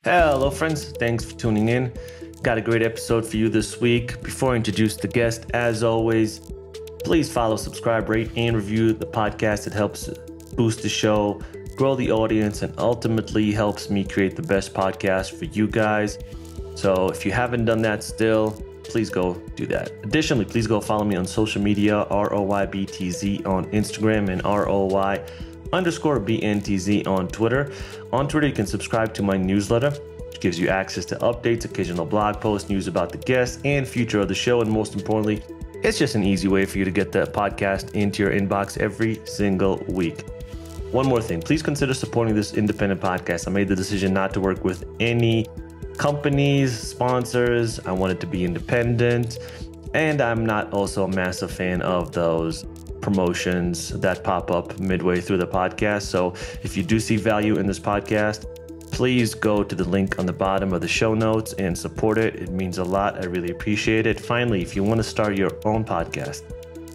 Hello, friends. Thanks for tuning in. Got a great episode for you this week. Before I introduce the guest, as always, please follow, subscribe, rate, and review the podcast. It helps boost the show, grow the audience, and ultimately helps me create the best podcast for you guys. So if you haven't done that still, please go do that. Additionally, please go follow me on social media, ROYBTZ on Instagram and ROY_BNTZ on Twitter. On Twitter, you can subscribe to my newsletter, which gives you access to updates, occasional blog posts, news about the guests, and future of the show. And most importantly, it's just an easy way for you to get the podcast into your inbox every single week. One more thing, please consider supporting this independent podcast. I made the decision not to work with any companies, sponsors. I want it to be independent. And I'm not also a massive fan of those promotions that pop up midway through the podcast. So if you do see value in this podcast, please go to the link on the bottom of the show notes and support it. It means a lot. I really appreciate it. Finally, if you want to start your own podcast,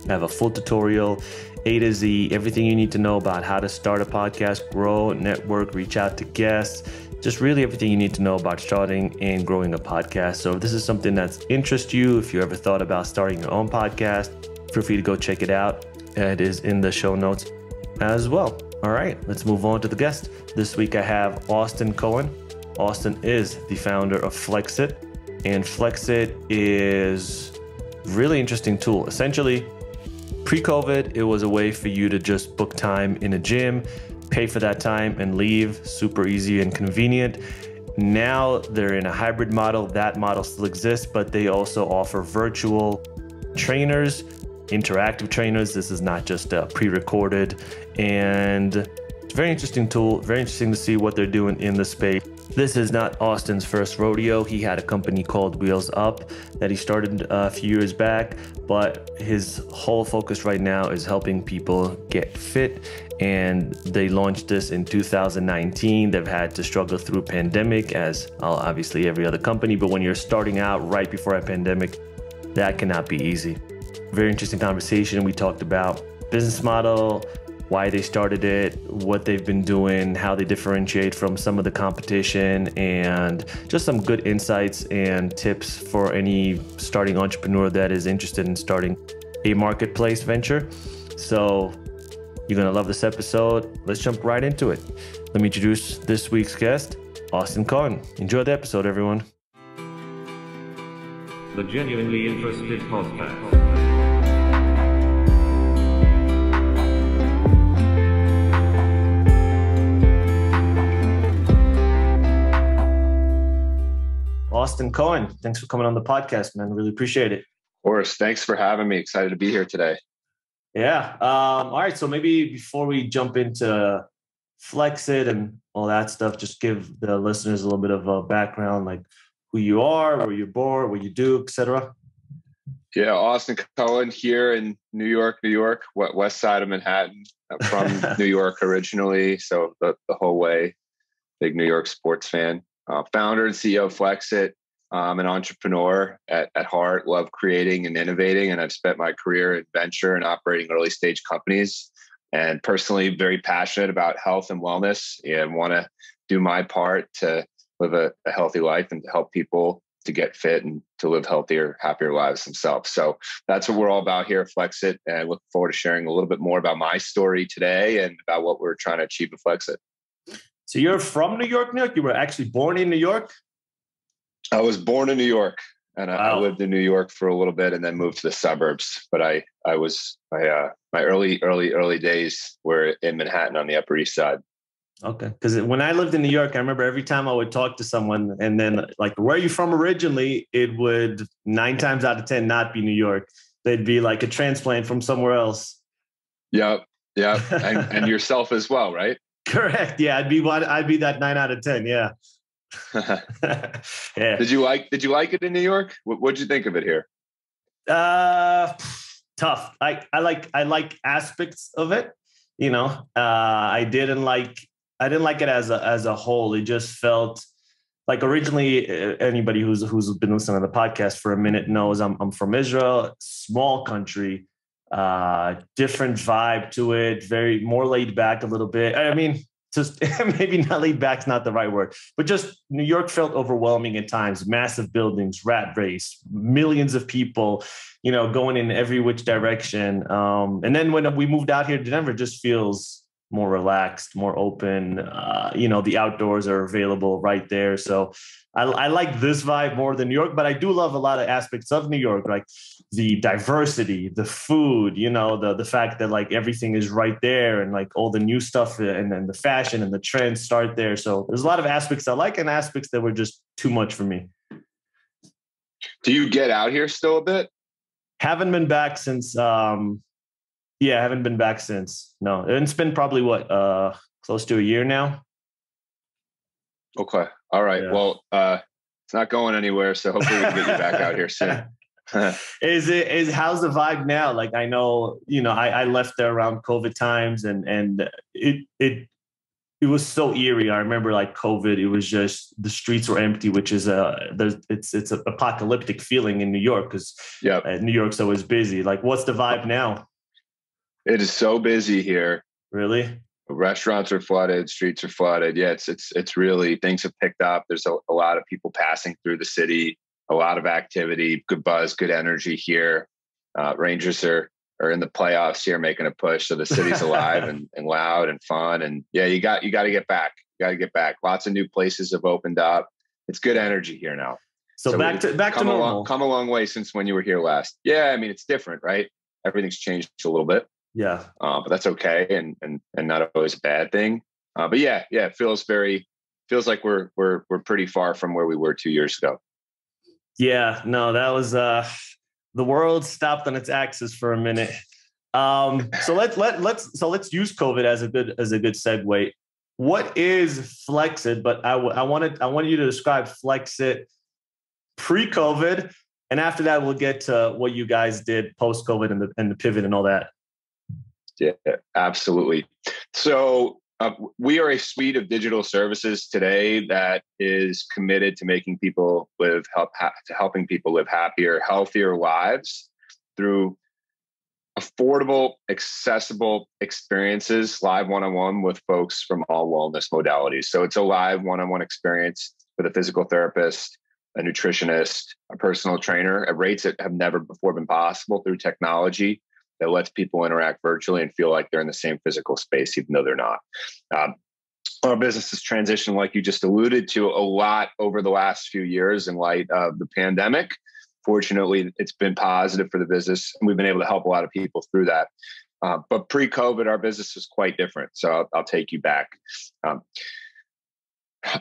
I have a full tutorial, A to Z, everything you need to know about how to start a podcast, grow, network, reach out to guests, just really everything you need to know about starting and growing a podcast. So if this is something that interests you, if you ever thought about starting your own podcast, feel free to go check it out. It is in the show notes as well. All right, let's move on to the guest. This week I have Austin Cohen. Austin is the founder of Flexit, and Flexit is a really interesting tool. Essentially, pre-COVID, it was a way for you to just book time in a gym, pay for that time and leave. Super easy and convenient. Now they're in a hybrid model. That model still exists, but they also offer virtual trainers, interactive trainers. This is not just pre-recorded, and it's a very interesting tool. Very interesting to see what they're doing in the space. This is not Austin's first rodeo. He had a company called Wheels Up that he started a few years back, but his whole focus right now is helping people get fit. And they launched this in 2019. They've had to struggle through pandemic, as obviously every other company, but when you're starting out right before a pandemic, that cannot be easy. Very interesting conversation. We talked about business model, why they started it, what they've been doing, how they differentiate from some of the competition, and just some good insights and tips for any starting entrepreneur that is interested in starting a marketplace venture. So you're going to love this episode. Let's jump right into it. Let me introduce this week's guest, Austin Cohen. Enjoy the episode, everyone. The Genuinely Interested Podcast. Austin Cohen, thanks for coming on the podcast, man. Really appreciate it. Of course. Thanks for having me. Excited to be here today. Yeah. All right. So maybe before we jump into Flexit and all that stuff, just give the listeners a little bit of a background, like who you are, where you're born, what you do, etc. Yeah. Austin Cohen here in New York, west side of Manhattan. I'm from New York originally. So the whole way, big New York sports fan. Founder and CEO of Flexit. I'm an entrepreneur at heart, love creating and innovating. And I've spent my career in venture and operating early stage companies, and personally very passionate about health and wellness, and want to do my part to live a healthy life and to help people to get fit and to live healthier, happier lives themselves. So that's what we're all about here at Flexit. And I look forward to sharing a little bit more about my story today and about what we're trying to achieve at Flexit. So you're from New York, New York? You were actually born in New York? I was born in New York, and Wow. I lived in New York for a little bit and then moved to the suburbs. But my early days were in Manhattan on the Upper East Side. Okay. Because when I lived in New York, I remember every time I would talk to someone and then like, where are you from originally? It would 9 times out of 10 not be New York. They'd be like a transplant from somewhere else. Yep. And yourself as well, right? Correct. Yeah, I'd be that 9 out of 10. Yeah. Yeah. Did you like it in New York? What'd you think of it here? Tough. I like aspects of it. You know, I didn't like it as a whole. It just felt like originally, anybody who's been listening to the podcast for a minute knows I'm from Israel, small country. Different vibe to it, very more laid back a little bit. I mean, just maybe not laid back's not the right word, but just New York felt overwhelming at times. Massive buildings, rat race, millions of people, going in every which direction. And then when we moved out here to Denver, it just feels more relaxed, more open. The outdoors are available right there. So I like this vibe more than New York, but I do love a lot of aspects of New York, like the diversity, the food, the fact that like everything is right there and like all the new stuff and the fashion and the trends start there. So there's a lot of aspects I like and aspects that were just too much for me. Do you get out here still a bit? Haven't been back since, I haven't been back since. No, it's been probably close to a year now. Okay. All right. Yeah. Well, it's not going anywhere. So hopefully we can get you back out here soon. How's the vibe now? Like, I know, I left there around COVID times and it was so eerie. I remember like COVID, it was just, the streets were empty, which is it's an apocalyptic feeling in New York because New York's always busy. Like, what's the vibe now? It is so busy here. Really? Restaurants are flooded, streets are flooded. Yeah, it's really, things have picked up. There's a lot of people passing through the city, a lot of activity, good buzz, good energy here. Rangers are in the playoffs here, making a push. So the city's alive and loud and fun. And yeah, you got to get back. You got to get back. Lots of new places have opened up. It's good energy here now. So back to normal. Come a long way since when you were here last. Yeah, I mean, it's different, right? Everything's changed a little bit. Yeah. But that's okay. And not always a bad thing. But yeah, it feels like we're pretty far from where we were 2 years ago. Yeah, no, that was, the world stopped on its axis for a minute. So let's use COVID as a good segue. What is Flexit? But I wanted you to describe Flexit pre-COVID. And after that, we'll get to what you guys did post-COVID and the pivot and all that. Yeah, absolutely. So we are a suite of digital services today that is committed to making people helping people live happier, healthier lives through affordable, accessible experiences, live one-on-one with folks from all wellness modalities. So it's a live one-on-one experience with a physical therapist, a nutritionist, a personal trainer at rates that have never before been possible through technology that lets people interact virtually and feel like they're in the same physical space, even though they're not. Our business has transitioned, like you just alluded to, a lot over the last few years in light of the pandemic. Fortunately, it's been positive for the business, and we've been able to help a lot of people through that. But pre-COVID, our business was quite different. So I'll take you back.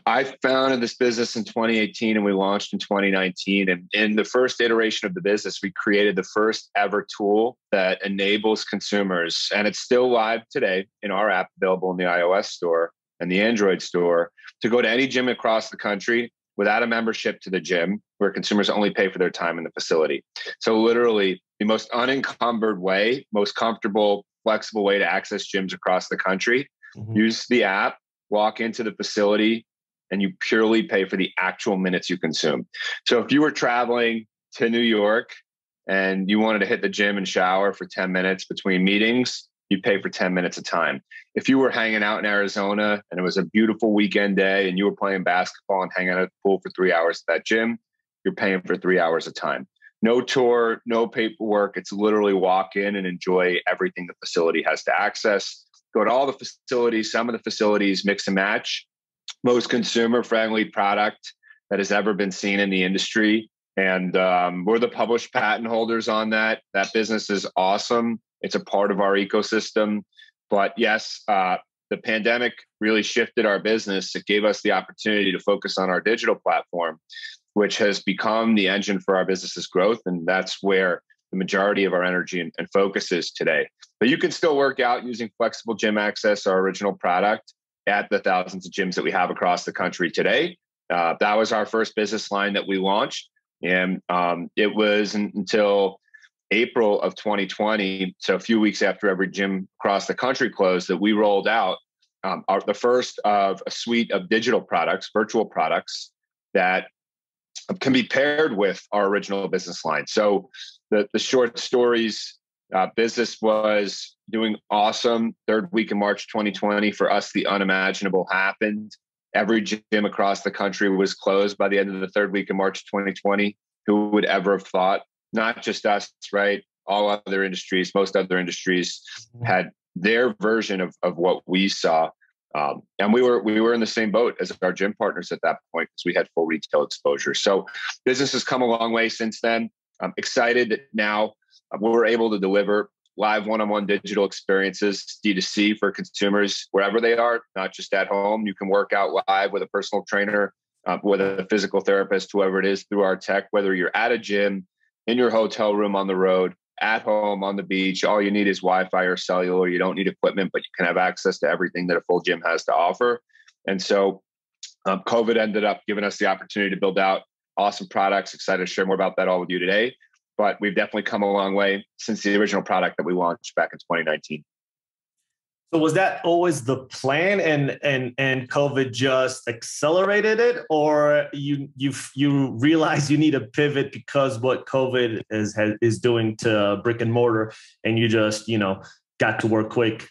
I founded this business in 2018 and we launched in 2019. And in the first iteration of the business, we created the first ever tool that enables consumers, and it's still live today in our app, available in the iOS store and the Android store, to go to any gym across the country without a membership to the gym, where consumers only pay for their time in the facility. So literally the most unencumbered way, most comfortable, flexible way to access gyms across the country. Mm-hmm. Use the app, walk into the facility, and you purely pay for the actual minutes you consume. So if you were traveling to New York and you wanted to hit the gym and shower for 10 minutes between meetings, you pay for 10 minutes of time. If you were hanging out in Arizona and it was a beautiful weekend day and you were playing basketball and hanging out at the pool for 3 hours at that gym, you're paying for 3 hours of time. No tour, no paperwork. It's literally walk in and enjoy everything the facility has to access. Go to all the facilities. Some of the facilities mix and match. Most consumer-friendly product that has ever been seen in the industry. And we're the published patent holders on that. That business is awesome. It's a part of our ecosystem. But yes, the pandemic really shifted our business. It gave us the opportunity to focus on our digital platform, which has become the engine for our business's growth. And that's where the majority of our energy and focus is today. But you can still work out using Flexible Gym Access, our original product, at the thousands of gyms that we have across the country today. That was our first business line that we launched. And it was until April of 2020, so a few weeks after every gym across the country closed, that we rolled out the first of a suite of digital products, virtual products, that can be paired with our original business line. So the short stories Business was doing awesome. Third week in March 2020, for us, the unimaginable happened. Every gym across the country was closed by the end of the third week in March 2020. Who would ever have thought? Not just us, right? All other industries, most other industries had their version of what we saw. And we were in the same boat as our gym partners at that point because we had full retail exposure. So business has come a long way since then. I'm excited that now we're able to deliver live one-on-one digital experiences, D2C, for consumers wherever they are, not just at home. You can work out live with a personal trainer, with a physical therapist, whoever it is, through our tech, whether you're at a gym, in your hotel room, on the road, at home, on the beach. All you need is Wi-Fi or cellular. You don't need equipment, but you can have access to everything that a full gym has to offer. And so COVID ended up giving us the opportunity to build out awesome products. Excited to share more about that all with you today. But we've definitely come a long way since the original product that we launched back in 2019. So was that always the plan, and COVID just accelerated it, or you realize you need a pivot because what COVID is doing to brick and mortar, and you just got to work quick?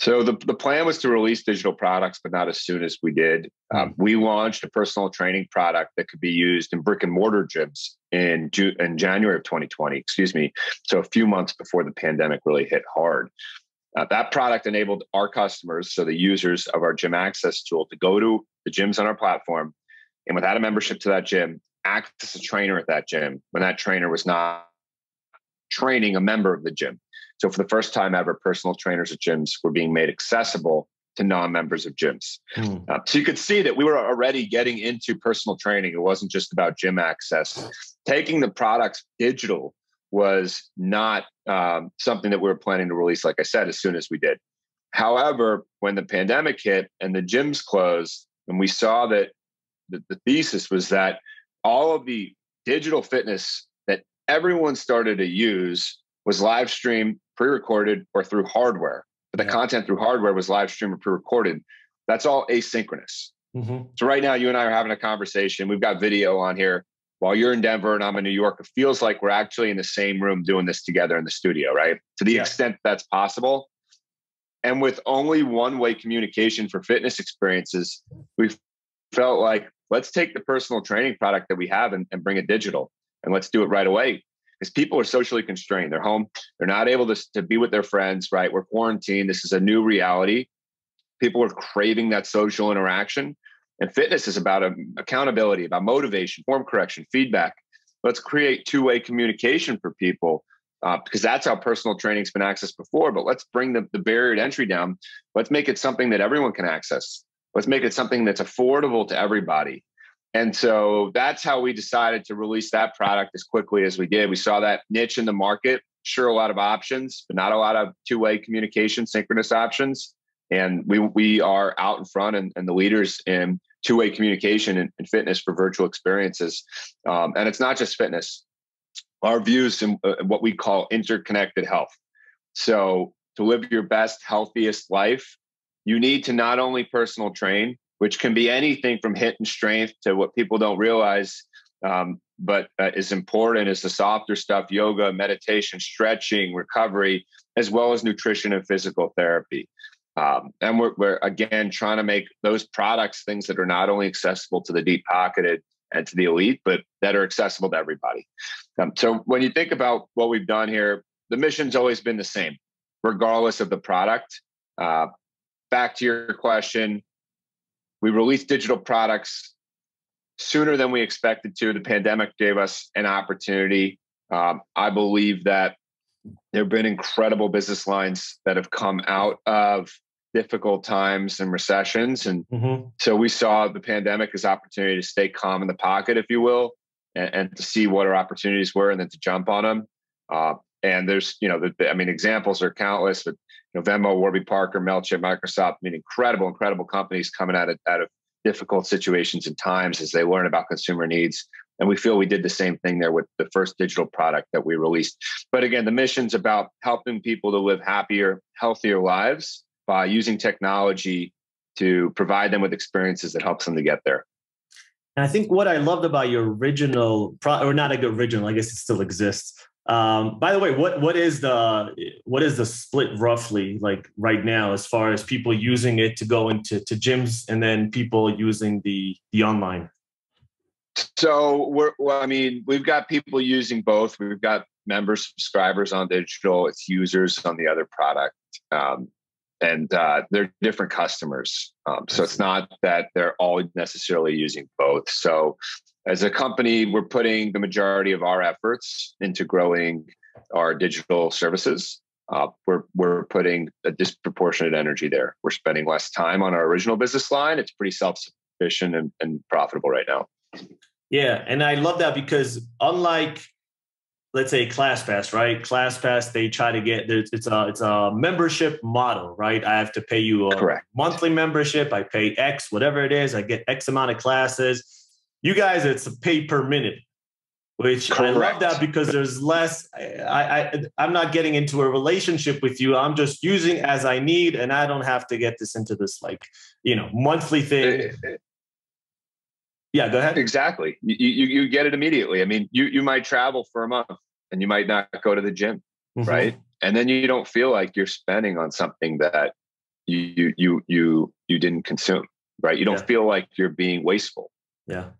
So the plan was to release digital products, but not as soon as we did. We launched a personal training product that could be used in brick and mortar gyms in January of 2020. So a few months before the pandemic really hit hard. That product enabled our customers, so the users of our gym access tool, to go to the gyms on our platform, and without a membership to that gym, access a trainer at that gym when that trainer was not training a member of the gym. So for the first time ever, personal trainers at gyms were being made accessible to non-members of gyms. So you could see that we were already getting into personal training. It wasn't just about gym access. Taking the products digital was not something that we were planning to release, like I said, as soon as we did. However, when the pandemic hit and the gyms closed, and we saw that the thesis was that all of the digital fitness that everyone started to use was live streamed, pre-recorded, or through hardware. But the content through hardware was live streamed or pre-recorded. That's all asynchronous. So right now, you and I are having a conversation. We've got video on here. While you're in Denver and I'm in New York, it feels like we're actually in the same room doing this together in the studio, right? To the extent that's possible. And with only one-way communication for fitness experiences, we felt like, let's take the personal training product that we have and bring it digital. And let's do it right away. Because people are socially constrained. They're home. They're not able to be with their friends, right? We're quarantined. This is a new reality. People are craving that social interaction. And fitness is about accountability, about motivation, form correction, feedback. Let's create two-way communication for people because that's how personal training's been accessed before. But let's bring the barrier to entry down. Let's make it something that everyone can access. Let's make it something that's affordable to everybody. And so that's how we decided to release that product as quickly as we did. We saw that niche in the market, sure, a lot of options, but not a lot of two-way communication, synchronous options. And we are out in front and the leaders in two-way communication and fitness for virtual experiences. And it's not just fitness. Our views in what we call interconnected health. So to live your best, healthiest life, you need to not only personal train, which can be anything from HIIT and strength to what people don't realize, but is important is the softer stuff, yoga, meditation, stretching, recovery, as well as nutrition and physical therapy. And we're again trying to make those products things that are not only accessible to the deep pocketed and to the elite, but that are accessible to everybody. So when you think about what we've done here, the mission's always been the same, regardless of the product. Back to your question, we released digital products sooner than we expected to. The pandemic gave us an opportunity. I believe that there have been incredible business lines that have come out of difficult times and recessions. And so we saw the pandemic as opportunity to stay calm in the pocket, if you will, and to see what our opportunities were and then to jump on them. And there's, examples are countless, but Venmo, Warby Parker, MailChimp, Microsoft, incredible companies coming out of difficult situations and times as they learn about consumer needs. And we feel we did the same thing there with the first digital product that we released. But again, the mission's about helping people to live happier, healthier lives by using technology to provide them with experiences that helps them to get there. And I think what I loved about your original, or not a good original, I guess it still exists, By the way, what is the split roughly like right now as far as people using it to go into gyms and then people using the online? So I mean, we've got people using both. We've got members, subscribers on digital. It's users on the other product. And they're different customers. So it's not that they're all necessarily using both. So as a company, we're putting the majority of our efforts into growing our digital services. We're putting a disproportionate energy there. We're spending less time on our original business line. It's pretty self-sufficient and profitable right now. Yeah, and I love that because unlike, let's say, ClassPass, right? ClassPass, they try to get it's a membership model, right? I have to pay you a Correct. monthly membership. I pay X, whatever it is. I get X amount of classes. You guys, it's a pay per minute, which Correct. I love that because there's less. I'm not getting into a relationship with you. I'm just using as I need, and I don't have to get this into this monthly thing. Yeah, go ahead. Exactly. You get it immediately. I mean, you might travel for a month and you might not go to the gym, right? And then you don't feel like you're spending on something that you didn't consume, right? You don't feel like you're being wasteful. Yeah.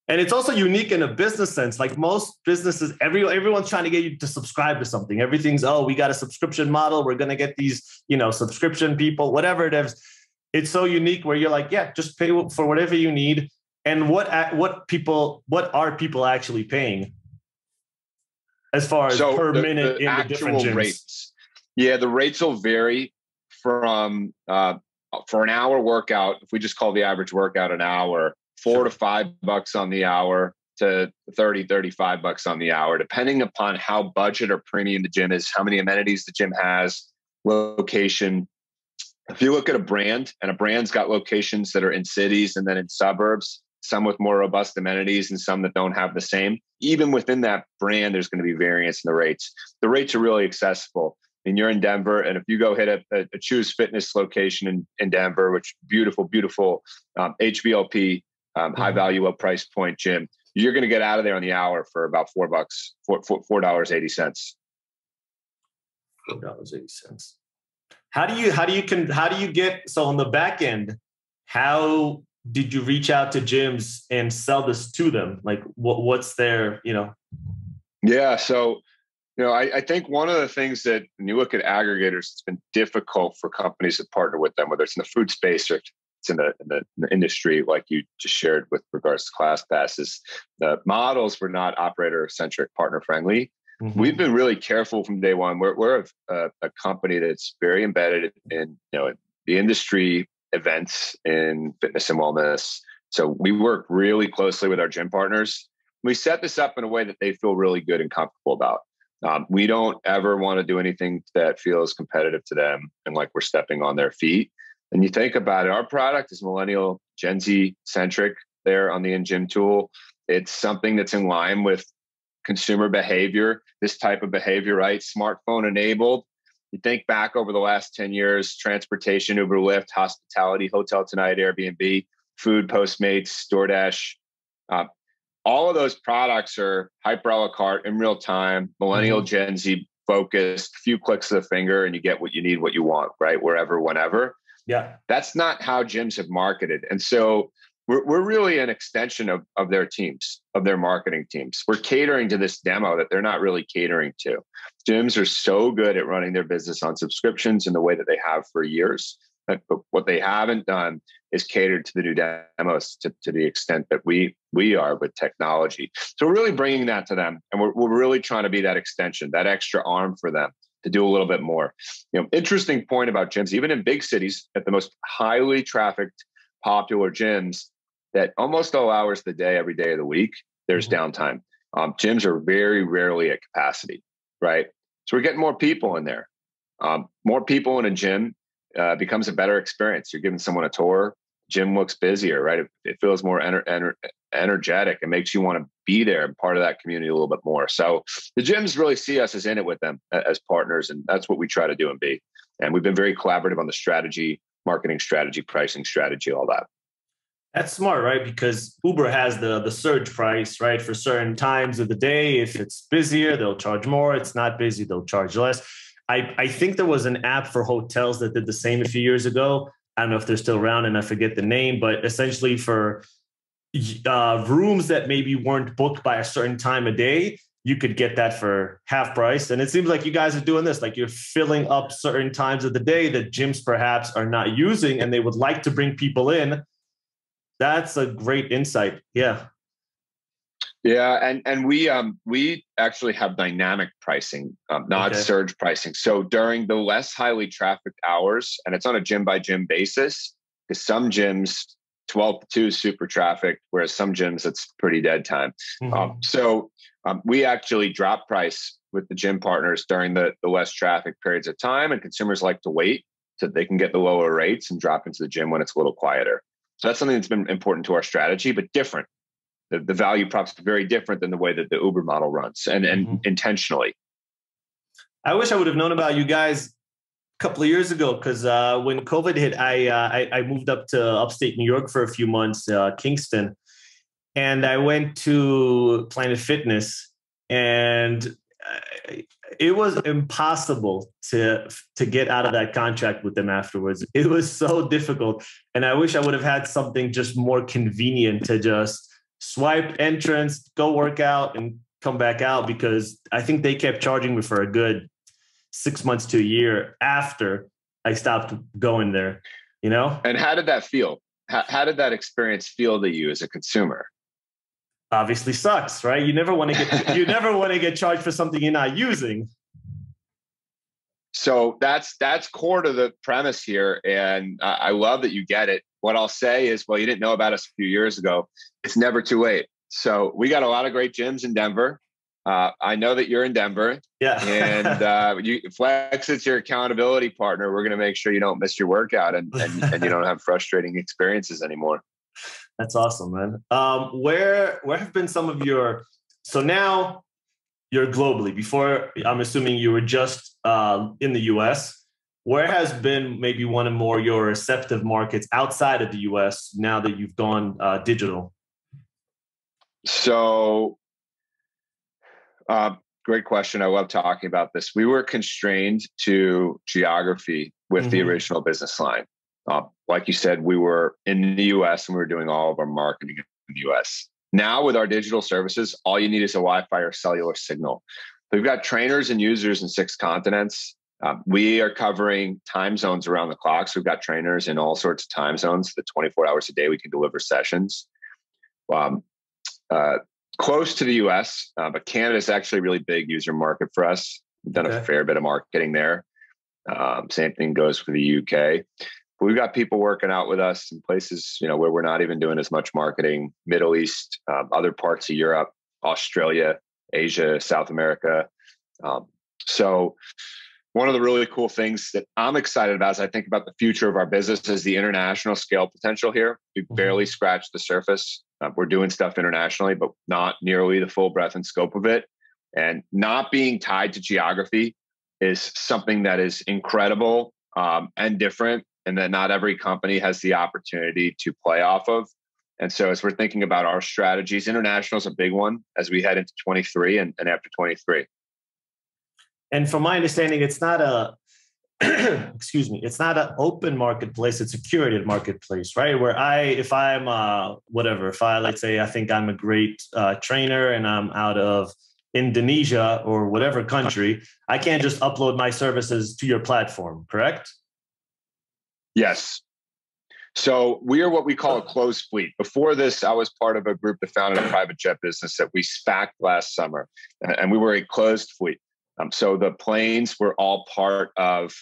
And it's also unique in a business sense. Like most businesses, everyone's trying to get you to subscribe to something. Everything's, we got a subscription model. We're going to get these, subscription people, whatever it is. It's so unique where you're like, yeah, just pay for whatever you need. And what are people actually paying as far as per minute in the different gyms? Rates? Yeah, the rates will vary from for an hour workout. If we just call the average workout an hour, $4 to $5 on the hour to $35 on the hour, depending upon how budget or premium the gym is, how many amenities the gym has, location. If you look at a brand and a brand's got locations that are in cities and then in suburbs, some with more robust amenities and some that don't have the same. Even within that brand, there's going to be variance in the rates. The rates are really accessible. And you're in Denver, and if you go hit a Choose Fitness location in Denver, which beautiful HVLP, high value, low price point gym, you're going to get out of there on the hour for about $4.80. $4.80. $4.80. How do you get, so on the back end, how did you reach out to gyms and sell this to them? Like what's their, Yeah. So, I think one of the things that when you look at aggregators, it's been difficult for companies to partner with them, whether it's in the food space or it's in the industry, like you just shared with regards to ClassPass, is the models were not operator centric, partner friendly. We've been really careful from day one. We're a company that's very embedded in the industry events in fitness and wellness. So we work really closely with our gym partners. We set this up in a way that they feel really good and comfortable about. We don't ever want to do anything that feels competitive to them and like we're stepping on their feet. And you think about it, our product is millennial, Gen Z centric there on the in-gym tool. It's something that's in line with consumer behavior, this type of behavior, right? Smartphone enabled. You think back over the last 10 years, transportation, Uber, Lyft, hospitality, Hotel Tonight, Airbnb, food, Postmates, DoorDash. All of those products are hyper a la carte in real time, millennial, Gen Z focused, few clicks of the finger, and you get what you need, what you want, right? Wherever, whenever. Yeah. That's not how gyms have marketed. And so we're really an extension of their teams, of their marketing teams. We're catering to this demo that they're not really catering to. Gyms are so good at running their business on subscriptions in the way that they have for years. But what they haven't done is catered to the new demos to the extent that we are with technology. So we're really bringing that to them. And we're really trying to be that extension, that extra arm for them to do a little bit more. Interesting point about gyms, even in big cities, at the most highly trafficked, popular gyms, that almost all hours of the day, every day of the week, there's downtime. Gyms are very rarely at capacity, right? So we're getting more people in there. More people in a gym becomes a better experience. You're giving someone a tour. Gym looks busier, right? It feels more energetic. It makes you want to be there and part of that community a little bit more. So the gyms really see us as in it with them as partners. And that's what we try to do and be. And we've been very collaborative on the strategy, marketing strategy, pricing strategy, all that. That's smart, right? Because Uber has the surge price, right? For certain times of the day. If it's busier, they'll charge more. It's not busy, they'll charge less. I think there was an app for hotels that did the same a few years ago. I don't know if they're still around and I forget the name, but essentially for rooms that maybe weren't booked by a certain time of day, you could get that for half price. And it seems like you guys are doing this, like you're filling up certain times of the day that gyms perhaps are not using and they would like to bring people in. That's a great insight. Yeah. Yeah, and we actually have dynamic pricing, not Okay. surge pricing. So during the less highly trafficked hours, and it's on a gym by gym basis, because some gyms 12 to 2 is super trafficked, whereas some gyms it's pretty dead time. Mhm. We actually drop price with the gym partners during the less traffic periods of time, and consumers like to wait so they can get the lower rates and drop into the gym when it's a little quieter. So that's something that's been important to our strategy, but different. The value prop's very different than the way that the Uber model runs, and Mhm. intentionally. I wish I would have known about you guys a couple of years ago because when COVID hit, I moved up to upstate New York for a few months, Kingston, and I went to Planet Fitness, and it was impossible to get out of that contract with them afterwards. It was so difficult, and I wish I would have had something just more convenient to just swipe entrance, go work out, and come back out because I think they kept charging me for a good 6 months to a year after I stopped going there, you know? And how did that feel? How did that experience feel to you as a consumer? Obviously sucks, right? You never want to get charged for something you're not using. So that's core to the premise here, and I love that you get it. What I'll say is, well, you didn't know about us a few years ago. It's never too late. So we got a lot of great gyms in Denver. I know that you're in Denver, Yeah. and Flexit's your accountability partner. We're going to make sure you don't miss your workout and you don't have frustrating experiences anymore. That's awesome, man. Where have been some of your, so now you're globally. Before, I'm assuming you were just in the US. Where has been maybe one of more your receptive markets outside of the US now that you've gone digital? So, great question. I love talking about this. We were constrained to geography with the Mhm. original business line. Like you said, we were in the US and we were doing all of our marketing in the US. Now, with our digital services, all you need is a Wi-Fi or cellular signal. We've got trainers and users in 6 continents. We are covering time zones around the clock. So we've got trainers in all sorts of time zones. The 24 hours a day, we can deliver sessions. Um, uh, Close to the US, but Canada is actually a really big user market for us. We've done a Okay. fair bit of marketing there. Same thing goes for the UK. But we've got people working out with us in places, where we're not even doing as much marketing: Middle East, other parts of Europe, Australia, Asia, South America. So one of the really cool things that I'm excited about as I think about the future of our business is the international scale potential here. We've barely scratched the surface. We're doing stuff internationally, but not nearly the full breadth and scope of it. And not being tied to geography is something that is incredible and different, and that not every company has the opportunity to play off of. And so as we're thinking about our strategies, international is a big one as we head into 23 and after 23. And from my understanding, it's not a excuse me, it's not an open marketplace, it's a curated marketplace, right? Where if I'm whatever, if let's say I think I'm a great trainer and I'm out of Indonesia or whatever country, I can't just upload my services to your platform, correct? Yes. So we are what we call a closed fleet. Before this, I was part of a group that founded a private jet business that we SPAC'd last summer, and we were a closed fleet. So the planes were all part of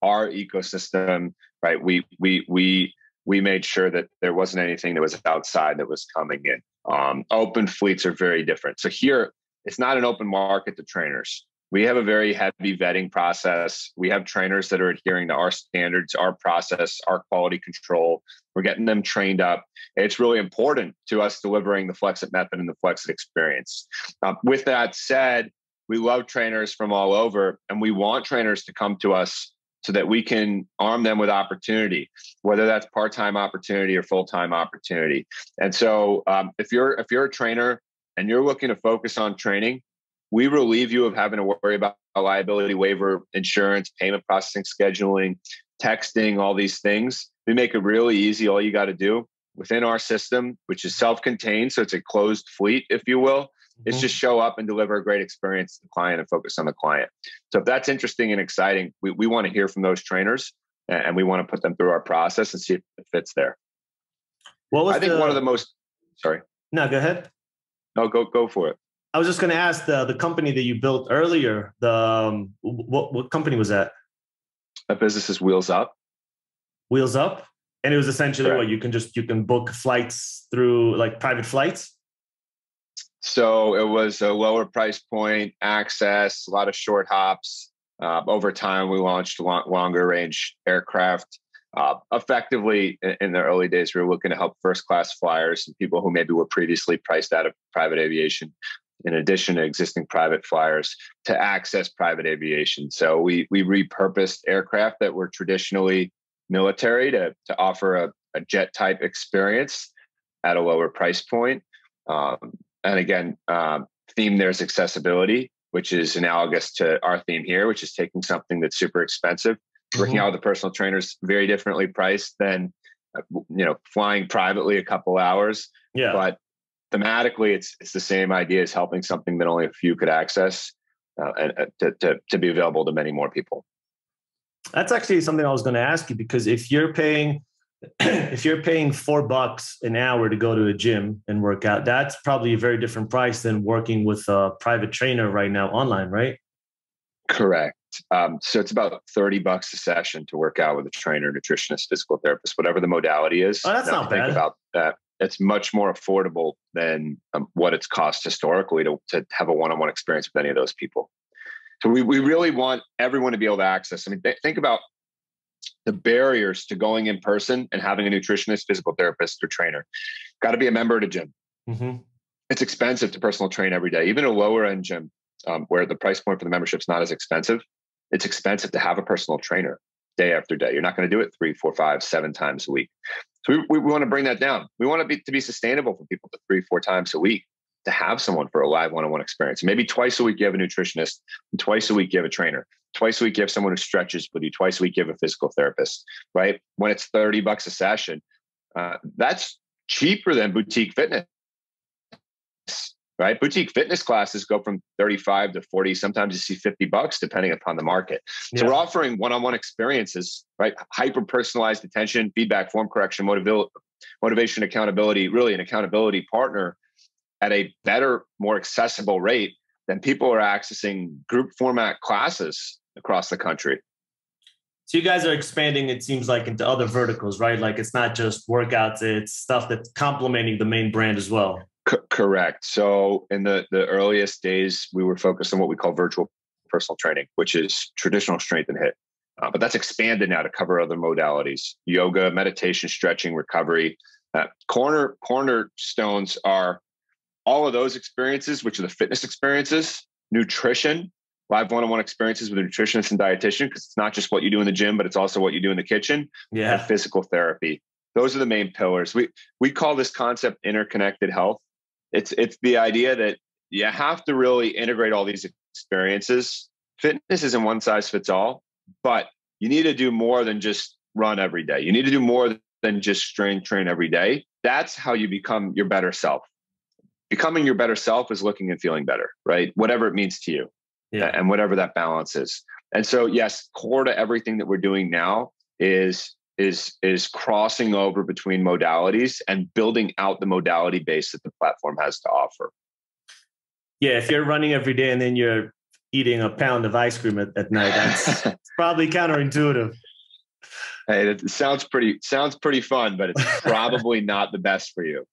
our ecosystem, right? We made sure that there wasn't anything that was outside that was coming in. Open fleets are very different. So here, it's not an open market to trainers. We have a very heavy vetting process. We have trainers that are adhering to our standards, our process, our quality control. We're getting them trained up. It's really important to us delivering the Flexit method and the Flexit experience. With that said, we love trainers from all over, and we want trainers to come to us so that we can arm them with opportunity, whether that's part-time opportunity or full-time opportunity. And so if you're a trainer and you're looking to focus on training, we relieve you of having to worry about a liability waiver, insurance, payment processing, scheduling, texting, all these things. We make it really easy. All you got to do within our system, which is self-contained, so it's a closed fleet, if you will, is just show up and deliver a great experience to the client and focus on the client. So if that's interesting and exciting, we want to hear from those trainers, and we want to put them through our process and see if it fits there. I think one of the most, sorry. No, go ahead. No, go for it. I was just going to ask the company that you built earlier, what company was that? That business is Wheels Up. Wheels Up? And it was essentially Correct. what you can book flights through, like private flights? So it was a lower price point, access, a lot of short hops. Over time, we launched longer range aircraft. Effectively, in the early days, we were looking to help first-class flyers and people who maybe were previously priced out of private aviation, in addition to existing private flyers, to access private aviation. So we repurposed aircraft that were traditionally military to offer a jet type experience at a lower price point. And again, theme there's accessibility, which is analogous to our theme here, which is taking something that's super expensive, working out with a personal trainers, very differently priced than, flying privately a couple hours. Yeah. But thematically, it's the same idea as helping something that only a few could access, and to be available to many more people. That's actually something I was going to ask you, because if you're paying $4 an hour to go to a gym and work out, that's probably a very different price than working with a private trainer right now online, right? Correct. So it's about $30 a session to work out with a trainer, nutritionist, physical therapist, whatever the modality is. Oh, that's not bad. Think about that. It's much more affordable than what it's cost historically to have a one-on-one experience with any of those people. So we really want everyone to be able to access. I mean, think about the barriers to going in person and having a nutritionist, physical therapist, or trainer. Got to be a member at a gym. Mm-hmm. It's expensive to personal train every day. Even a lower end gym, where the price point for the membership is not as expensive, it's expensive to have a personal trainer day after day. You're not going to do it 3, 4, 5, 7 times a week. So we want to bring that down. We want to be sustainable for people to 3, 4 times a week to have someone for a live one-on-one experience. Maybe twice a week you have a nutritionist, and twice a week you have a trainer. Twice a week you have someone who stretches with you. Twice a week you have a physical therapist, right? When it's $30 a session, that's cheaper than boutique fitness, right? Boutique fitness classes go from 35 to 40. Sometimes you see $50 depending upon the market. Yeah. So we're offering one-on-one experiences, right? Hyper-personalized attention, feedback, form correction, motivation, accountability, really an accountability partner at a better, more accessible rate than people are accessing group format classes across the country. So you guys are expanding, it seems like, into other verticals, right? Like it's not just workouts, it's stuff that's complementing the main brand as well. Correct. So in the earliest days, we were focused on what we call virtual personal training, which is traditional strength and HIIT. But that's expanded now to cover other modalities: yoga, meditation, stretching, recovery. Cornerstones are all of those experiences, which are the fitness experiences, nutrition, live one-on-one experiences with a nutritionist and dietitian, because it's not just what you do in the gym, but it's also what you do in the kitchen, and physical therapy. Those are the main pillars. We call this concept interconnected health. It's the idea that you have to really integrate all these experiences. Fitness isn't one size fits all, but you need to do more than just run every day. You need to do more than just train every day. That's how you become your better self. Becoming your better self is looking and feeling better, right? Whatever it means to you, and whatever that balance is. And so, yes, core to everything that we're doing now is crossing over between modalities and building out the modality base that the platform has to offer. Yeah, if you're running every day and then you're eating a pound of ice cream at night, that's probably counterintuitive. Hey, it sounds pretty fun, but it's probably not the best for you.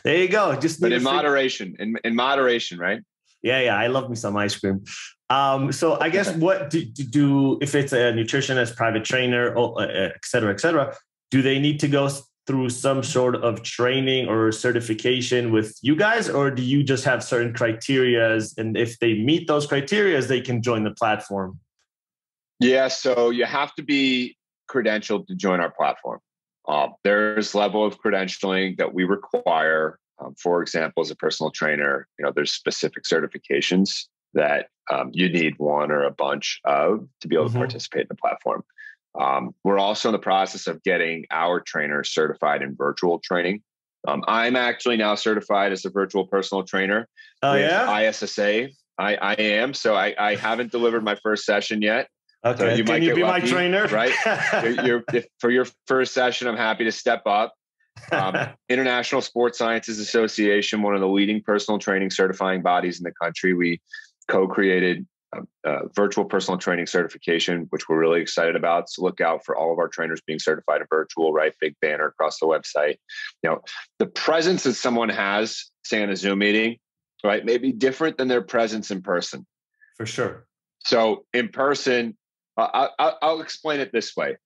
There you go. But in moderation, in moderation, right? Yeah. I love me some ice cream. So I guess what do if it's a nutritionist, private trainer, et cetera, do they need to go through some sort of training or certification with you guys, or do you just have certain criterias, and if they meet those criterias, they can join the platform? Yeah, so you have to be credentialed to join our platform. There's level of credentialing that we require. For example, as a personal trainer, there's specific certifications that you need one or a bunch of to be able to participate in the platform. We're also in the process of getting our trainers certified in virtual training. I'm actually now certified as a virtual personal trainer with ISSA. I am. So I haven't delivered my first session yet. Okay. So you Can you be lucky, my trainer? Right? For your first session, I'm happy to step up. International Sports Sciences Association, one of the leading personal training certifying bodies in the country. We co-created virtual personal training certification, which we're really excited about. So look out for all of our trainers being certified in virtual, right? Big banner across the website. The presence that someone has, say in a Zoom meeting, right, may be different than their presence in person. For sure. So in person, I'll explain it this way.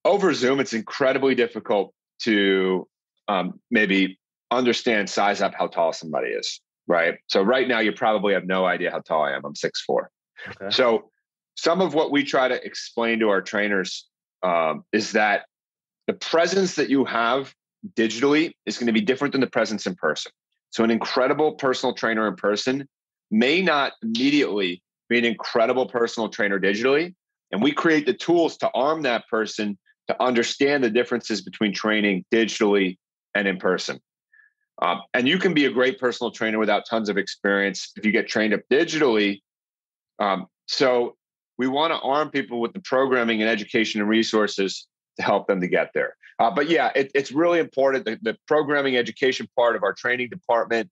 Over Zoom, it's incredibly difficult to maybe understand, size up how tall somebody is, right? So right now, you probably have no idea how tall I am. I'm 6'4". Okay. So some of what we try to explain to our trainers is that the presence that you have digitally is going to be different than the presence in person. So an incredible personal trainer in person may not immediately be an incredible personal trainer digitally. And we create the tools to arm that person to understand the differences between training digitally and in person. And you can be a great personal trainer without tons of experience if you get trained up digitally. So we want to arm people with the programming and education and resources to help them to get there. But yeah, it's really important, the programming education part of our training department,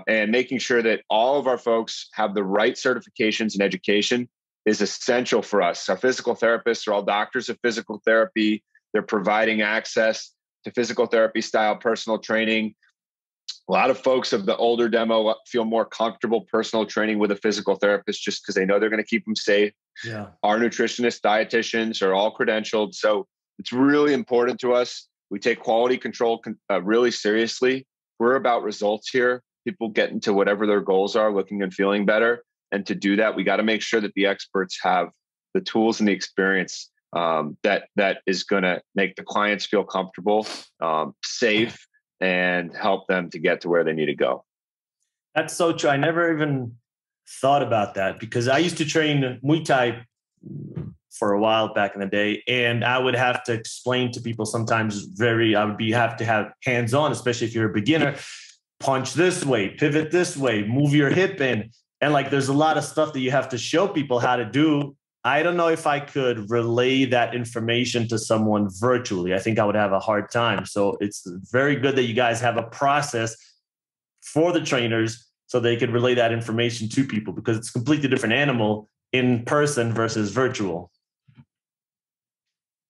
and making sure that all of our folks have the right certifications and education is essential for us. Our physical therapists are all doctors of physical therapy. They're providing access to physical therapy style personal training. A lot of folks of the older demo feel more comfortable personal training with a physical therapist just because they know they're going to keep them safe. Yeah. Our nutritionists, dietitians are all credentialed. So it's really important to us. We take quality control really seriously. We're about results here. People get into whatever their goals are, looking and feeling better. And to do that, we got to make sure that the experts have the tools and the experience that is going to make the clients feel comfortable, safe, and help them to get to where they need to go. That's so true. I never even thought about that because I used to train Muay Thai for a while back in the day, and I would have to explain to people sometimes have to have hands-on, especially if you're a beginner. Punch this way, pivot this way, move your hip in. And there's a lot of stuff that you have to show people how to do. I don't know if I could relay that information to someone virtually. I think I would have a hard time. So it's very good that you guys have a process for the trainers so they could relay that information to people because it's a completely different animal in person versus virtual.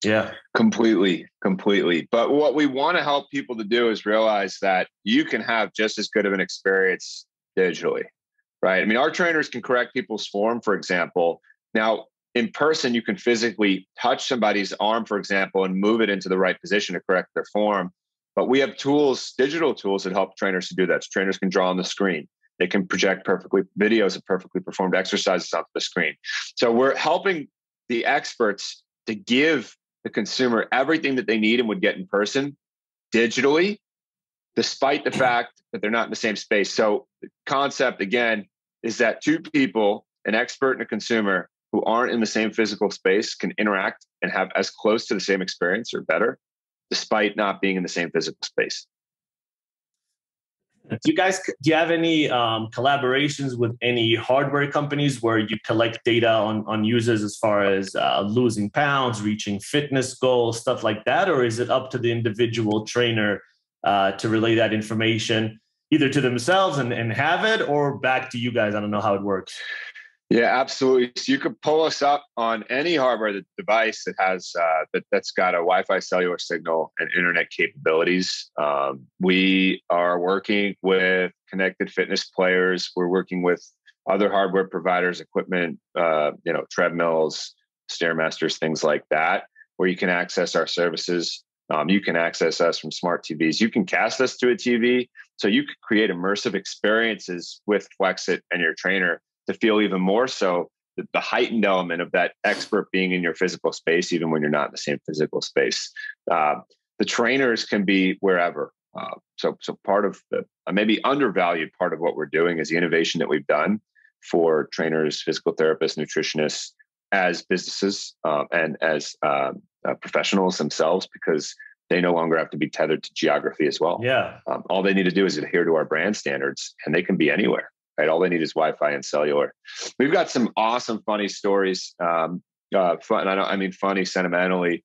Yeah. Completely. But what we want to help people to do is realize that you can have just as good of an experience digitally, right? I mean, our trainers can correct people's form, for example. Now, in person, you can physically touch somebody's arm, for example, and move it into the right position to correct their form. But we have tools, digital tools that help trainers to do that. So trainers can draw on the screen. They can project videos of perfectly performed exercises onto the screen. So we're helping the experts to give the consumer everything that they need and would get in person digitally, despite the fact that they're not in the same space. So the concept, again, is that two people, an expert and a consumer who aren't in the same physical space, can interact and have as close to the same experience or better, despite not being in the same physical space. Do you have any collaborations with any hardware companies where you collect data on users as far as losing pounds, reaching fitness goals, stuff like that? Or is it up to the individual trainer to relay that information either to themselves and have it or back to you guys? I don't know how it works. Yeah, absolutely. So you could pull us up on any hardware device that has that's got a Wi-Fi cellular signal and internet capabilities. We are working with connected fitness players. We're working with other hardware providers, equipment, treadmills, Stairmasters, things like that, where you can access our services. You can access us from smart TVs. You can cast us to a TV, so you could create immersive experiences with Flexit and your trainer to feel even more so the heightened element of that expert being in your physical space, even when you're not in the same physical space. The trainers can be wherever. So part of the maybe undervalued part of what we're doing is the innovation that we've done for trainers, physical therapists, nutritionists as businesses and as professionals themselves, because they no longer have to be tethered to geography as well. Yeah. All they need to do is adhere to our brand standards, and they can be anywhere, right? All they need is Wi-Fi and cellular. We've got some awesome, funny stories. Fun, I mean funny sentimentally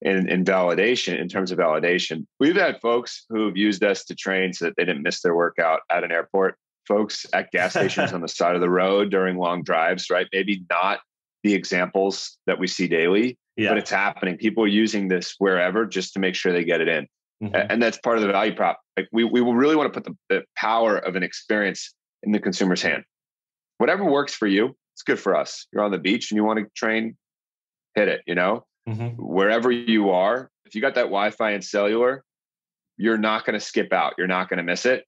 in validation, in terms of validation. We've had folks who have used us to train so that they didn't miss their workout at an airport, folks at gas stations on the side of the road during long drives, right? Maybe not the examples that we see daily, but it's happening. People are using this wherever just to make sure they get it in. And that's part of the value prop. Like we really want to put the power of an experience in the consumer's hand. Whatever works for you, it's good for us. You're on the beach and you want to train, hit it, wherever you are. If you got that Wi-Fi and cellular, you're not going to skip out. You're not going to miss it.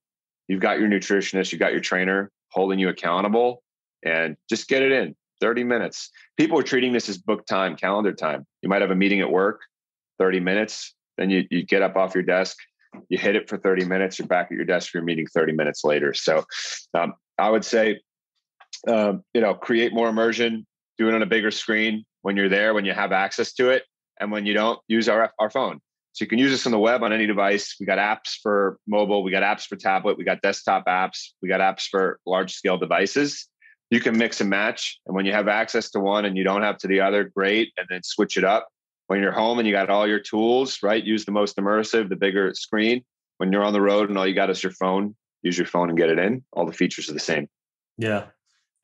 You've got your nutritionist, you got your trainer holding you accountable, and just get it in 30 minutes. People are treating this as book time, calendar time. You might have a meeting at work, 30 minutes. Then you get up off your desk, you hit it for 30 minutes, you're back at your desk for your meeting 30 minutes later. So I would say, create more immersion, do it on a bigger screen when you're there, when you have access to it. And when you don't, use our phone. So you can use this on the web on any device. We got apps for mobile. We got apps for tablet. We got desktop apps. We got apps for large scale devices. You can mix and match. And when you have access to one and you don't have to the other, great. And then switch it up. When you're home and you got all your tools, right? Use the most immersive, the bigger screen. When you're on the road and all you got is your phone, use your phone and get it in. All the features are the same. Yeah.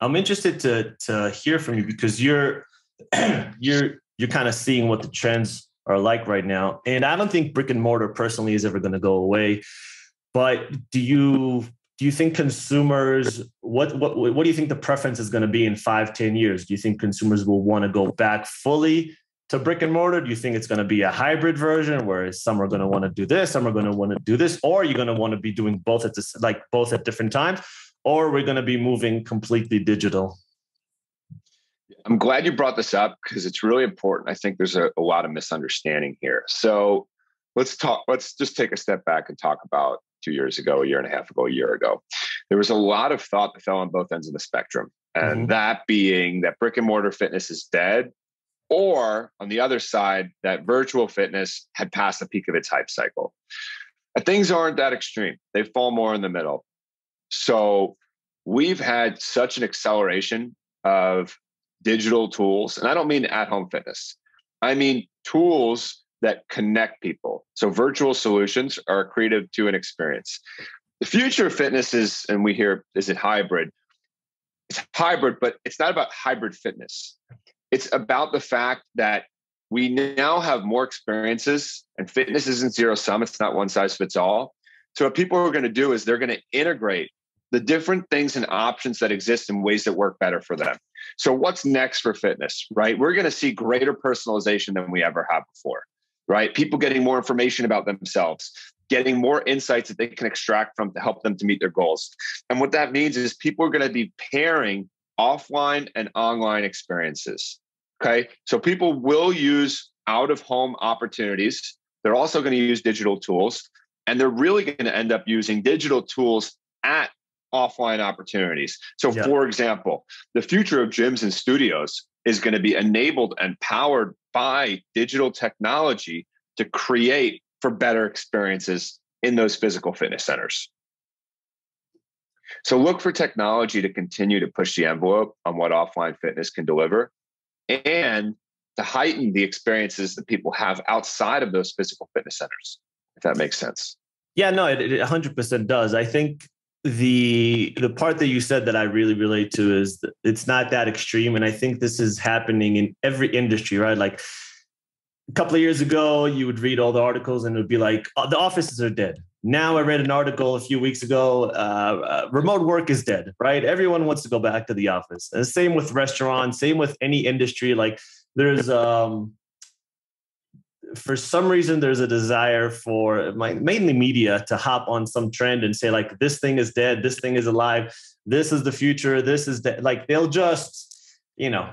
I'm interested to hear from you because you're kind of seeing what the trends are like right now. And I don't think brick and mortar personally is ever going to go away. But do you think consumers, what do you think the preference is going to be in 5-10 years? Do you think consumers will want to go back fully to brick and mortar? Do you think it's going to be a hybrid version where some are going to want to do this, some are going to want to do this, or you're going to want to be doing both both at different times, or we're going to be moving completely digital? I'm glad you brought this up because it's really important. I think there's a lot of misunderstanding here. So let's just take a step back and talk about 2 years ago, a year and a half ago, a year ago. There was a lot of thought that fell on both ends of the spectrum. And that being that brick and mortar fitness is dead, or on the other side, that virtual fitness had passed the peak of its hype cycle. And things aren't that extreme. They fall more in the middle. So we've had such an acceleration of digital tools. And I don't mean at-home fitness. I mean tools that connect people. So virtual solutions are accretive to an experience. The future of fitness is, and we hear, is it hybrid? It's hybrid, but it's not about hybrid fitness. It's about the fact that we now have more experiences, and fitness isn't zero sum. It's not one size fits all. So what people are going to do is they're going to integrate the different things and options that exist in ways that work better for them. So what's next for fitness, right? We're going to see greater personalization than we ever have before, right? People getting more information about themselves, getting more insights that they can extract from to help them to meet their goals. And what that means is people are going to be pairing offline and online experiences, okay? So people will use out-of-home opportunities. They're also going to use digital tools, and they're really going to end up using digital tools at offline opportunities. So for example, the future of gyms and studios is going to be enabled and powered by digital technology to create for better experiences in those physical fitness centers. So look for technology to continue to push the envelope on what offline fitness can deliver and to heighten the experiences that people have outside of those physical fitness centers, if that makes sense. Yeah, no, it 100% does. I think the part that you said that I really relate to is that it's not that extreme. And I think this is happening in every industry, right? Like a couple of years ago, you would read all the articles and it would be like, oh, the offices are dead. Now I read an article a few weeks ago, remote work is dead, right? Everyone wants to go back to the office. And same with restaurants, same with any industry. Like there's, for some reason, there's a desire for mainly media to hop on some trend and say like, this thing is dead, this thing is alive, this is the future, this is like they'll just, you know,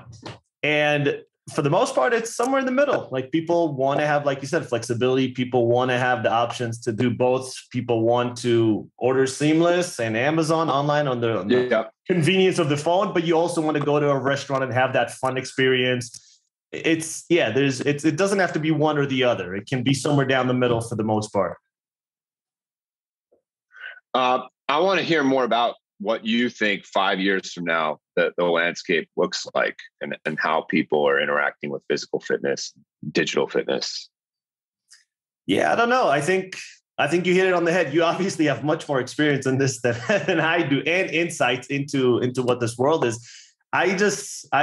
and for the most part, it's somewhere in the middle. Like people want to have, like you said, flexibility. People want to have the options to do both. People want to order seamless and Amazon online on the convenience of the phone, but you also want to go to a restaurant and have that fun experience. It doesn't have to be one or the other. It can be somewhere down the middle for the most part. I want to hear more about what you think 5 years from now the landscape looks like, and how people are interacting with physical fitness, digital fitness. Yeah, I don't know. I think you hit it on the head. You obviously have much more experience in this than I do, and insights into what this world is. I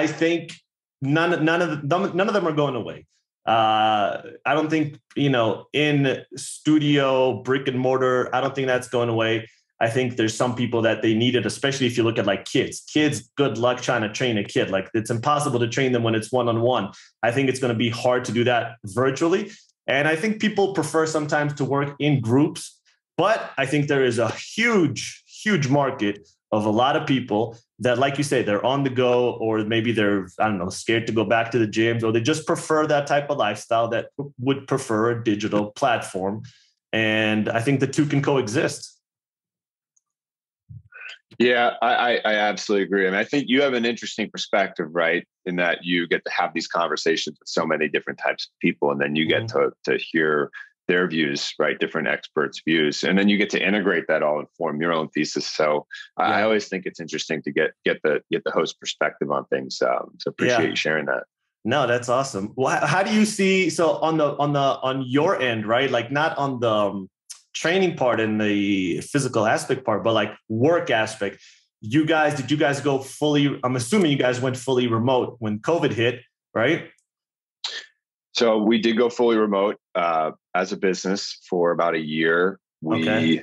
think none of them are going away. I don't think, in studio, brick and mortar, I don't think that's going away. I think there's some people that they need it, especially if you look at like kids. Good luck trying to train a kid. Like it's impossible to train them when it's one-on-one. I think it's going to be hard to do that virtually. And I think people prefer sometimes to work in groups, but I think there is a huge, huge market of a lot of people that, like you say, they're on the go, or maybe they're, I don't know, scared to go back to the gyms, or they just prefer that type of lifestyle that would prefer a digital platform. And I think the two can coexist. Yeah, I absolutely agree. I mean, I think you have an interesting perspective, right? In that you get to have these conversations with so many different types of people, and then you get to hear their views, right? Different experts' views, and then you get to integrate that all and form your own thesis. So I always think it's interesting to get the host perspective on things. So appreciate you sharing that. No, that's awesome. Well, how do you see? So on your end, right? Like not on the training part and the physical aspect part, but like work aspect. Did you guys go fully? I'm assuming you guys went fully remote when COVID hit, right? So we did go fully remote as a business for about a year. We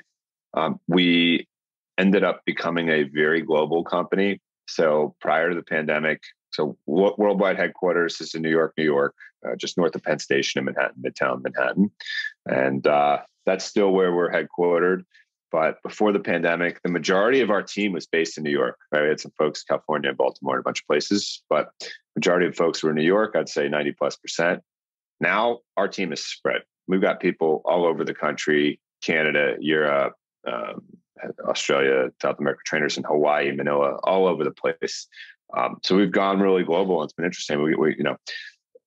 ended up becoming a very global company. So prior to the pandemic, so worldwide headquarters is in New York, just north of Penn Station in Manhattan, Midtown Manhattan. And that's still where we're headquartered. But before the pandemic, the majority of our team was based in New York. Right? We had some folks in California, Baltimore, and a bunch of places. But majority of folks were in New York, I'd say 90+%. Now our team is spread. We've got people all over the country, Canada, Europe, Australia, South America, trainers in Hawaii, Manila, all over the place. So we've gone really global. It's been interesting. We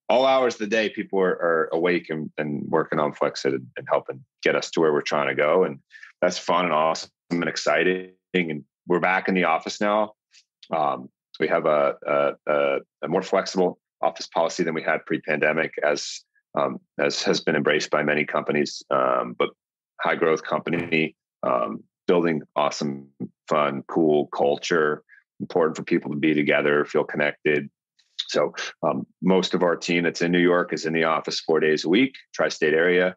all hours of the day, people are awake and working on Flexit and helping get us to where we're trying to go. And that's fun and awesome and exciting. And we're back in the office now. So we have a more flexible office policy than we had pre-pandemic, as has been embraced by many companies, but high growth company, building awesome, fun, cool culture, important for people to be together, feel connected. So most of our team that's in New York is in the office 4 days a week, tri-state area.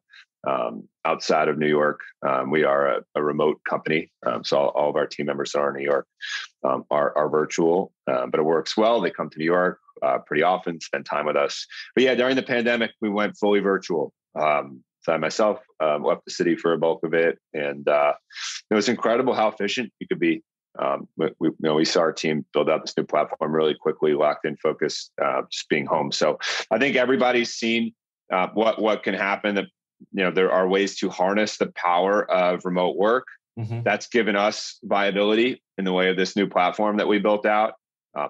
Outside of New York, we are a remote company. So all of our team members that are in New York are virtual, but it works well. They come to New York pretty often, spend time with us. But yeah, during the pandemic, we went fully virtual. So I myself left the city for a bulk of it. And it was incredible how efficient you could be. We saw our team build out this new platform really quickly, locked in, focused, just being home. So I think everybody's seen what can happen. That there are ways to harness the power of remote work. Mm-hmm. That's given us viability in the way of this new platform that we built out. A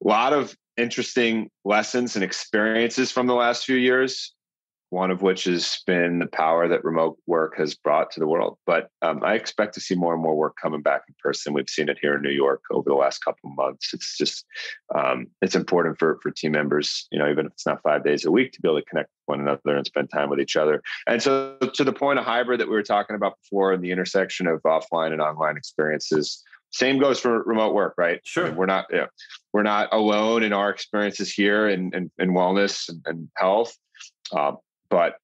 lot of interesting lessons and experiences from the last few years. One of which has been the power that remote work has brought to the world. But I expect to see more and more work coming back in person. We've seen it here in New York over the last couple of months. It's just, it's important for team members, even if it's not 5 days a week, to be able to connect with one another and spend time with each other. And so to the point of hybrid that we were talking about before, and the intersection of offline and online experiences, same goes for remote work, right? Sure. I mean, we're not alone in our experiences here in wellness and health. But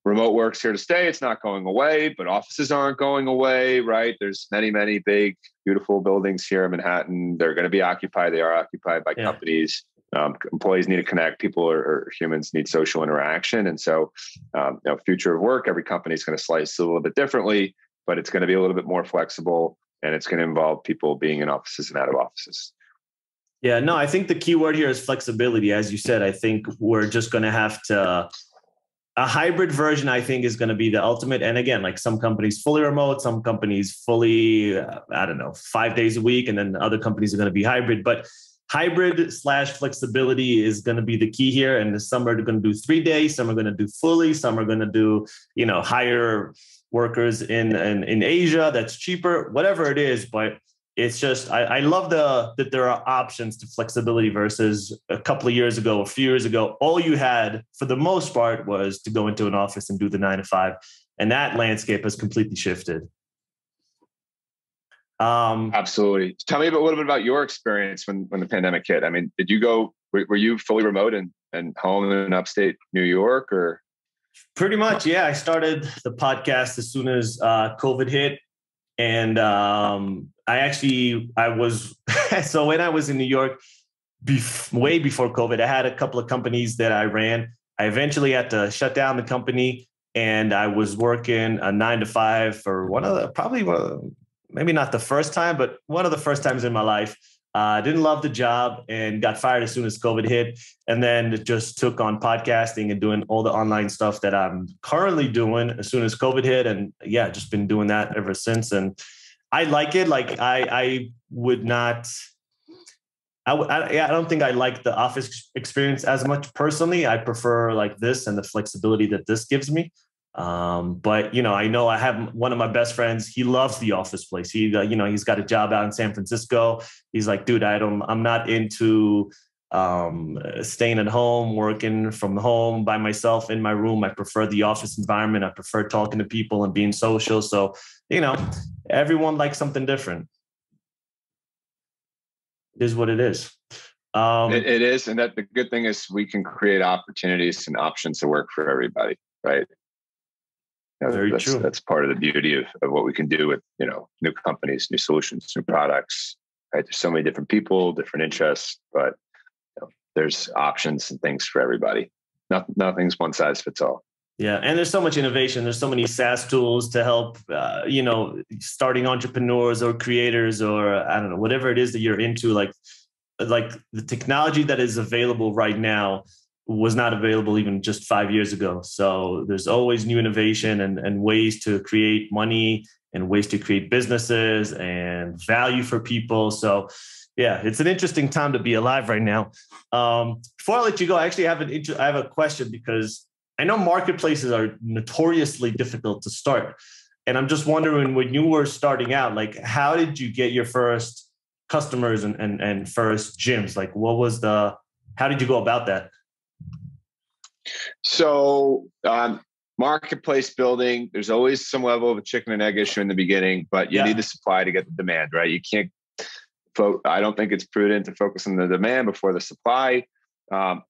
remote work's here to stay. It's not going away, but offices aren't going away, right? There's many, many big, beautiful buildings here in Manhattan. They're going to be occupied. They are occupied by companies. Employees need to connect. People or humans need social interaction. And so, future of work, every company is going to slice it a little bit differently, but it's going to be a little bit more flexible, and it's going to involve people being in offices and out of offices. Yeah, no, I think the key word here is flexibility. As you said, I think we're just going to have to, a hybrid version, I think, is going to be the ultimate. And again, like some companies fully remote, some companies fully, I don't know, 5 days a week, and then other companies are going to be hybrid. But hybrid slash flexibility is going to be the key here. And some are going to do 3 days, some are going to do fully, some are going to do, hire workers in Asia that's cheaper, whatever it is. But it's just, I love that there are options to flexibility versus a couple of years ago, a few years ago, all you had for the most part was to go into an office and do the 9 to 5. And that landscape has completely shifted. Absolutely. Tell me a little bit about your experience when the pandemic hit. I mean, were you fully remote and home in upstate New York, or? Pretty much. Yeah. I started the podcast as soon as COVID hit. And I was, so when I was in New York, way before COVID, I had a couple of companies that I ran. I eventually had to shut down the company, and I was working a 9 to 5 for maybe not the first time, but one of the first times in my life. I didn't love the job and got fired as soon as COVID hit. And then just took on podcasting and doing all the online stuff that I'm currently doing as soon as COVID hit. And yeah, just been doing that ever since. And I like it. Like I would not, I don't think I like the office experience as much personally. I prefer like this and the flexibility that this gives me. But I know I have one of my best friends. He loves the office place. He's got a job out in San Francisco. He's like, dude, I'm not into staying at home, working from home by myself in my room. I prefer the office environment. I prefer talking to people and being social. So, everyone likes something different. It is what it is. It is. And that the good thing is we can create opportunities and options to work for everybody, right? Very true. That's part of the beauty of what we can do with, new companies, new solutions, new products, right? There's so many different people, different interests, but there's options and things for everybody. Nothing's one size fits all. Yeah. And there's so much innovation. There's so many SaaS tools to help, starting entrepreneurs or creators, or I don't know, whatever it is that you're into, like the technology that is available right now was not available even just 5 years ago. So there's always new innovation and ways to create money and ways to create businesses and value for people. So yeah, it's an interesting time to be alive right now. Before I let you go, I actually have a question, because I know marketplaces are notoriously difficult to start. And I'm just wondering, when you were starting out, like, how did you get your first customers and first gyms? Like, how did you go about that? So marketplace building, there's always some level of a chicken and egg issue in the beginning, but you need the supply to get the demand, right? You can't, I don't think it's prudent to focus on the demand before the supply.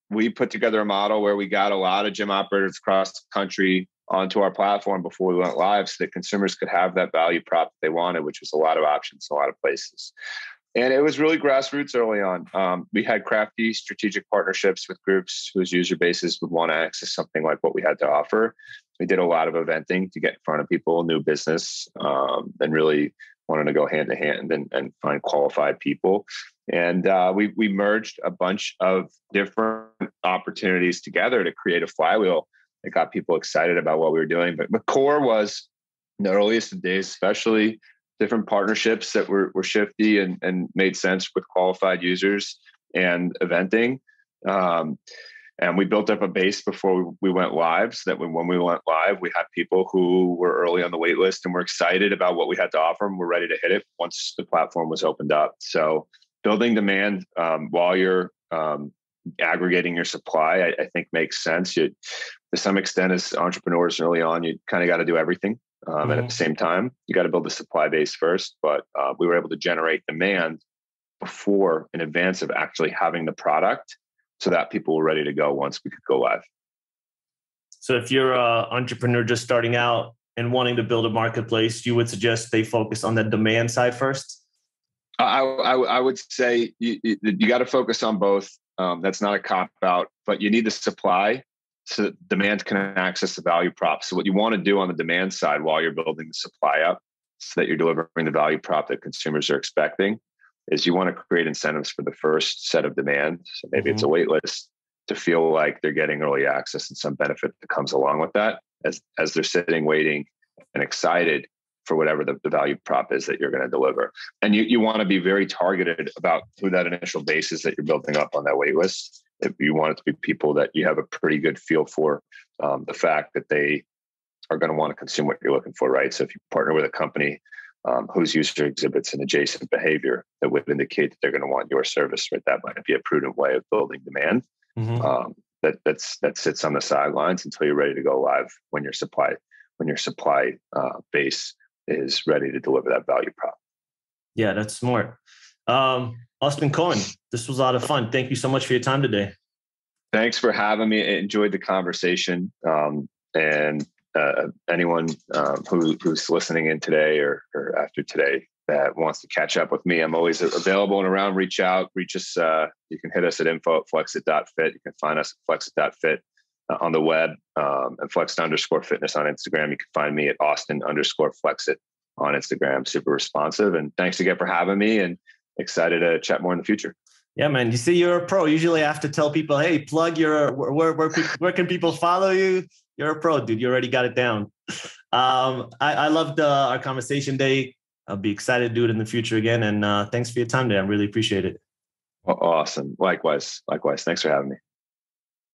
We put together a model where we got a lot of gym operators across the country onto our platform before we went live, so that consumers could have that value prop that they wanted, which was a lot of options, a lot of places. And it was really grassroots early on. We had crafty strategic partnerships with groups whose user bases would want to access something like what we had to offer. We did a lot of eventing to get in front of people, new business, and really wanted to go hand to hand and find qualified people. And we merged a bunch of different opportunities together to create a flywheel that got people excited about what we were doing. But the core was, in the earliest of days, especially, different partnerships that were shifty and made sense with qualified users and eventing. And we built up a base before we went live, so that when we went live, we had people who were early on the wait list and were excited about what we had to offer and were ready to hit it once the platform was opened up. So building demand while you're aggregating your supply, I think makes sense. To some extent, as entrepreneurs early on, you kind of got to do everything. And at the same time, you got to build the supply base first. But we were able to generate demand before, in advance of actually having the product, so that people were ready to go once we could go live. So if you're an entrepreneur just starting out and wanting to build a marketplace, you would suggest they focus on the demand side first? I would say you got to focus on both. That's not a cop-out, but you need the supply so that demand can access the value prop. So what you want to do on the demand side while you're building the supply up, so that you're delivering the value prop that consumers are expecting, is you want to create incentives for the first set of demand. So maybe it's a wait list to feel like they're getting early access and some benefit that comes along with that as they're sitting, waiting and excited for whatever the value prop is that you're going to deliver. And you want to be very targeted about who that initial base is that you're building up on that wait list. If you want it to be people that you have a pretty good feel for, the fact that they are going to want to consume what you're looking for, right? So if you partner with a company whose user exhibits an adjacent behavior that would indicate that they're going to want your service, right? That might be a prudent way of building demand. That sits on the sidelines until you're ready to go live when your supply base is ready to deliver that value prop. Yeah, that's smart. Austin Cohen, this was a lot of fun. Thank you so much for your time today. Thanks for having me. I enjoyed the conversation. And anyone who's listening in today or after today that wants to catch up with me, I'm always available and around. Reach out, reach us. You can hit us at info@flexit.fit. You can find us at flexit.fit on the web, and flexit_fitness on Instagram. You can find me at Austin_Flexit on Instagram. Super responsive. And thanks again for having me, and excited to chat more in the future. Yeah, man. You see, you're a pro. Usually I have to tell people, hey, plug your, where can people follow you? You're a pro, dude. You already got it down. I loved our conversation, Dave. I'll be excited to do it in the future again. And thanks for your time today. I really appreciate it. Awesome. Likewise. Thanks for having me.